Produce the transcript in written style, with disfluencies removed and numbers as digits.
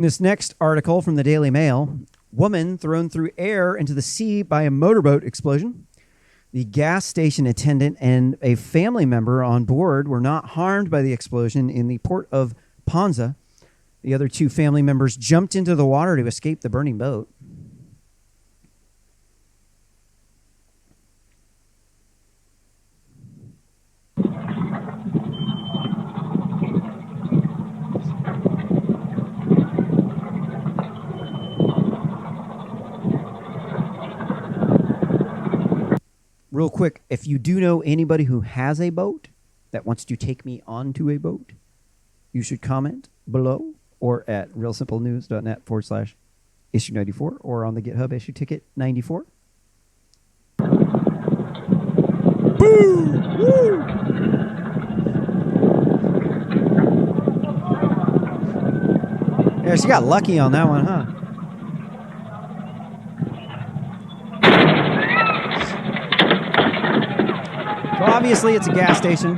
This next article from the Daily Mail: woman thrown through air into the sea by a motorboat explosion. The gas station attendant and a family member on board were not harmed by the explosion in the port of Ponza. The other two family members jumped into the water to escape the burning boat. Real quick, if you do know anybody who has a boat that wants to take me onto a boat, you should comment below or at realsimplenews.net/issue 94 or on the GitHub issue ticket 94. Boo! Woo! Yeah, she got lucky on that one, huh? So obviously it's a gas station.